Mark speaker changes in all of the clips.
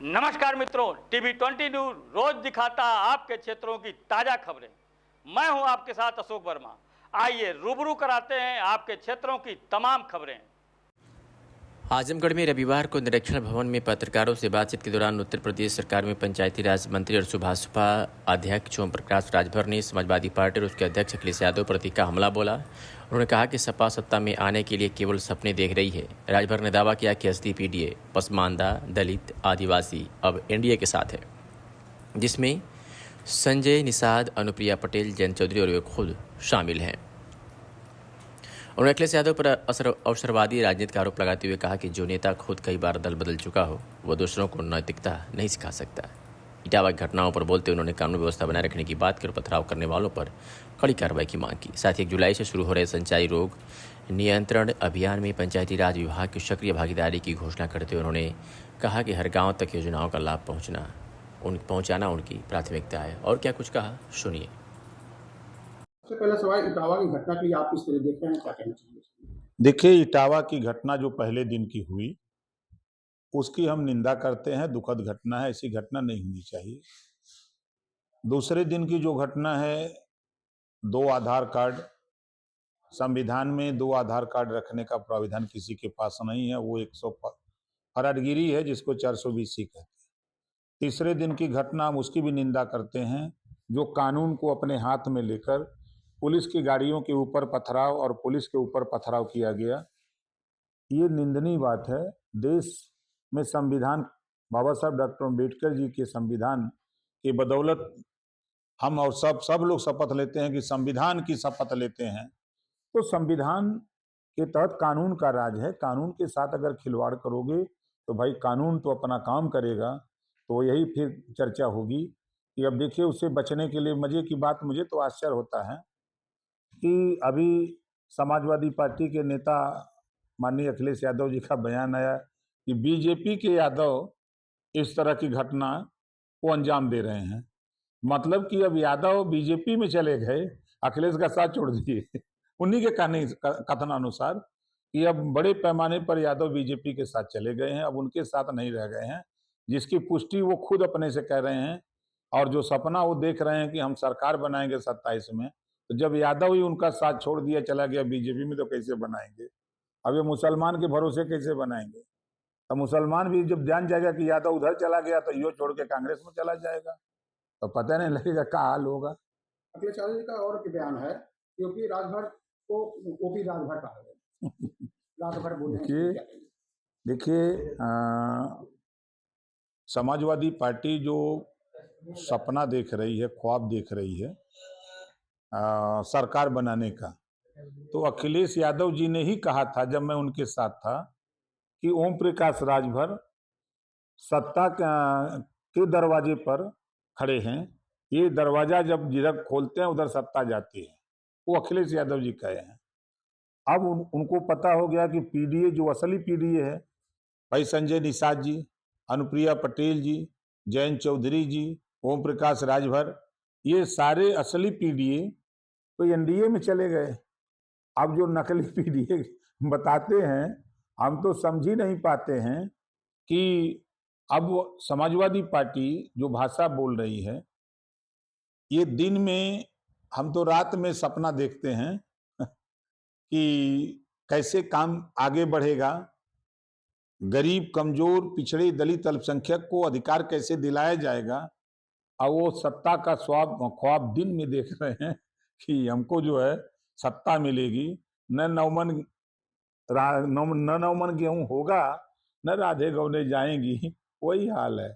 Speaker 1: नमस्कार मित्रों, TV 20 news रोज दिखाता आपके क्षेत्रों की ताजा खबरें। मैं हूं आपके साथ अशोक वर्मा। आइए रूबरू कराते हैं आपके क्षेत्रों की तमाम खबरें।
Speaker 2: आजमगढ़ में रविवार को निरीक्षण भवन में पत्रकारों से बातचीत के दौरान उत्तर प्रदेश सरकार में पंचायती राज मंत्री और सुभाषपा अध्यक्ष ओम प्रकाश राजभर ने समाजवादी पार्टी और उसके अध्यक्ष अखिलेश यादव पर तीखा हमला बोला। उन्होंने कहा कि सपा सत्ता में आने के लिए केवल सपने देख रही है। राजभर ने दावा किया कि एसडी पीडीए पसमानदा दलित आदिवासी अब एनडीए के साथ है, जिसमें संजय निषाद, अनुप्रिया पटेल, जयंत चौधरी और वे खुद शामिल हैं। उन्होंने अखिलेश यादव पर अवसरवादी राजनीति का आरोप लगाते हुए कहा कि जो नेता खुद कई बार दल बदल चुका हो वो दूसरों को नैतिकता नहीं सिखा सकता। इटावा की घटनाओं पर बोलते हुए उन्होंने कानून व्यवस्था बनाए रखने की बात की और पथराव करने वालों पर कड़ी कार्रवाई की मांग की। साथ ही 1 जुलाई से शुरू हो रहे संचारी रोग नियंत्रण अभियान में पंचायती राज विभाग की सक्रिय भागीदारी की घोषणा करते हुए उन्होंने कहा कि हर गाँव तक योजनाओं का लाभ पहुँचाना उनकी प्राथमिकता है। और क्या कुछ कहा, सुनिए।
Speaker 3: सबसे पहला सवाल, इटावा की घटना के लिए आप किस तरह देख रहे हैं, क्या कहना चाहिए?
Speaker 4: देखिए, इटावा की घटना जो पहले दिन की हुई उसकी हम निंदा करते हैं। दुखद घटना है, ऐसी घटना नहीं होनी चाहिए। दूसरे दिन की जो घटना है, 2 आधार कार्ड, संविधान में 2 आधार कार्ड रखने का प्राविधान किसी के पास नहीं है। वो 100 फराडगिरी है जिसको 420 कहते हैं। तीसरे दिन की घटना, हम उसकी भी निंदा करते हैं, जो कानून को अपने हाथ में लेकर पुलिस की गाड़ियों के ऊपर पथराव और पुलिस के ऊपर पथराव किया गया। ये निंदनीय बात है। देश में संविधान, बाबा साहब डॉक्टर अम्बेडकर जी के संविधान के बदौलत हम और सब लोग शपथ लेते हैं कि संविधान की शपथ लेते हैं, तो संविधान के तहत कानून का राज है। कानून के साथ अगर खिलवाड़ करोगे तो भाई कानून तो अपना काम करेगा। तो यही फिर चर्चा होगी कि अब देखिए, उससे बचने के लिए मजे की बात, मुझे तो आश्चर्य होता है कि अभी समाजवादी पार्टी के नेता माननीय अखिलेश यादव जी का बयान आया कि बीजेपी के यादव इस तरह की घटना को अंजाम दे रहे हैं। मतलब कि अब यादव बीजेपी में चले गए, अखिलेश का साथ छोड़ दिए। उन्हीं के कथनानुसार कि अब बड़े पैमाने पर यादव बीजेपी के साथ चले गए हैं, अब उनके साथ नहीं रह गए हैं, जिसकी पुष्टि वो खुद अपने से कह रहे हैं। और जो सपना वो देख रहे हैं कि हम सरकार बनाएंगे 27 में, तो जब यादव ही उनका साथ छोड़ दिया, चला गया बीजेपी में, तो कैसे बनाएंगे? अब ये मुसलमान के भरोसे कैसे बनाएंगे? तो मुसलमान भी जब जान जाएगा कि यादव उधर चला गया तो यो छोड़ के कांग्रेस में चला जाएगा, तो पता नहीं लगेगा क्या हाल होगा।
Speaker 3: अखिलेश यादव जी का और एक बयान है, क्योंकि राजभर को ओपी राजभर कहा गया। राजभर बोले,
Speaker 4: देखिए, समाजवादी पार्टी जो सपना देख रही है, ख्वाब देख रही है सरकार बनाने का, तो अखिलेश यादव जी ने ही कहा था जब मैं उनके साथ था कि ओम प्रकाश राजभर सत्ता के दरवाजे पर खड़े हैं। ये दरवाजा जब जिधर खोलते हैं उधर सत्ता जाती है। वो अखिलेश यादव जी कहे हैं। अब उनको पता हो गया कि पीडीए जो असली पीडीए है, भाई संजय निषाद जी, अनुप्रिया पटेल जी, जयंत चौधरी जी, ओम प्रकाश राजभर, ये सारे असली पीडीए तो एनडीए में चले गए। अब जो नकली पीडीए बताते हैं, हम तो समझ ही नहीं पाते हैं कि अब समाजवादी पार्टी जो भाषा बोल रही है, ये दिन में, हम तो रात में सपना देखते हैं कि कैसे काम आगे बढ़ेगा, गरीब, कमजोर, पिछड़े, दलित, अल्पसंख्यक को अधिकार कैसे दिलाया जाएगा। और वो सत्ता का ख्वाब दिन में देख रहे हैं कि हमको जो है सत्ता मिलेगी, न नौमन गेहूं होगा, न राधे गौने जाएंगी, वही हाल है।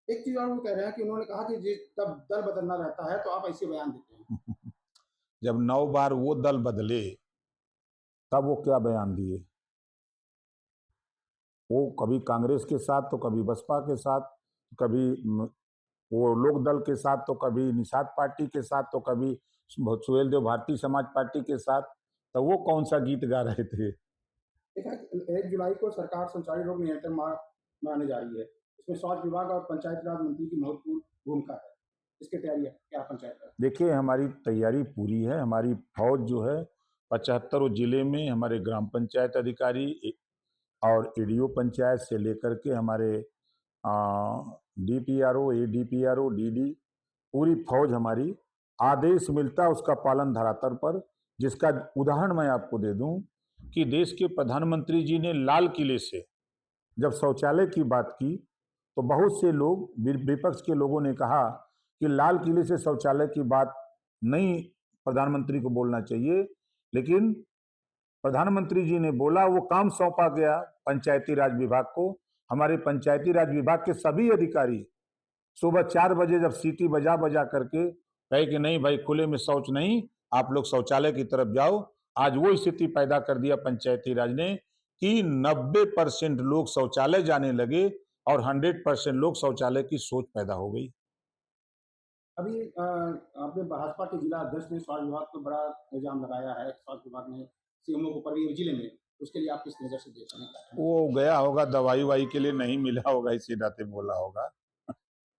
Speaker 3: एक चीज और वो कह रहे हैं कि उन्होंने कहा कि तब दल बदलना रहता है तो आप ऐसे बयान देते हैं।
Speaker 4: जब 9 बार वो दल बदले तब वो क्या बयान दिए? वो कभी कांग्रेस के साथ, तो कभी बसपा के साथ, कभी वो लोक दल के साथ, तो कभी निषाद पार्टी के साथ, तो कभी सुहेल देव भारतीय समाज पार्टी के साथ। तो वो कौन सा गीत गा रहे थे?
Speaker 3: 1 जुलाई को सरकार संचारी रोग नियंत्रण माह मनाने जा रही है। इसमें स्वास्थ्य विभाग और पंचायत राज मंत्री की महत्वपूर्ण भूमिका है। इसकी तैयारी क्या पंचायत राज?
Speaker 4: देखिए, हमारी तैयारी पूरी है। हमारी फौज जो है 75 जिले में, हमारे ग्राम पंचायत अधिकारी और ईडीओ पंचायत से लेकर के हमारे DPRO, ADPRO, DD, पूरी फौज हमारी, आदेश मिलता उसका पालन धरातल पर, जिसका उदाहरण मैं आपको दे दूं कि देश के प्रधानमंत्री जी ने लाल किले से जब शौचालय की बात की तो बहुत से लोग, विपक्ष के लोगों ने कहा कि लाल किले से शौचालय की बात नहीं प्रधानमंत्री को बोलना चाहिए, लेकिन प्रधानमंत्री जी ने बोला, वो काम सौंपा गया पंचायती राज विभाग को। हमारे पंचायती राज विभाग के सभी अधिकारी सुबह 4 बजे जब सीटी बजा बजा करके कहे कि नहीं भाई खुले में शौच नहीं, आप लोग शौचालय की तरफ जाओ, आज वो स्थिति पैदा कर दिया पंचायती राज ने कि 90% लोग शौचालय जाने लगे और 100% लोग शौचालय की सोच पैदा हो गई।
Speaker 3: अभी आपने भाजपा के जिला अध्यक्ष ने स्वास्थ्य विभाग पर बड़ा इल्जाम लगाया है, स्वास्थ्य विभाग ने सीएमओ को ऊपर जिले में, उसके लिए आप किस नजर से देख रहे हैं?
Speaker 4: वो गया होगा दवाई वाई के लिए, नहीं मिला होगा, इसी नाते बोला होगा।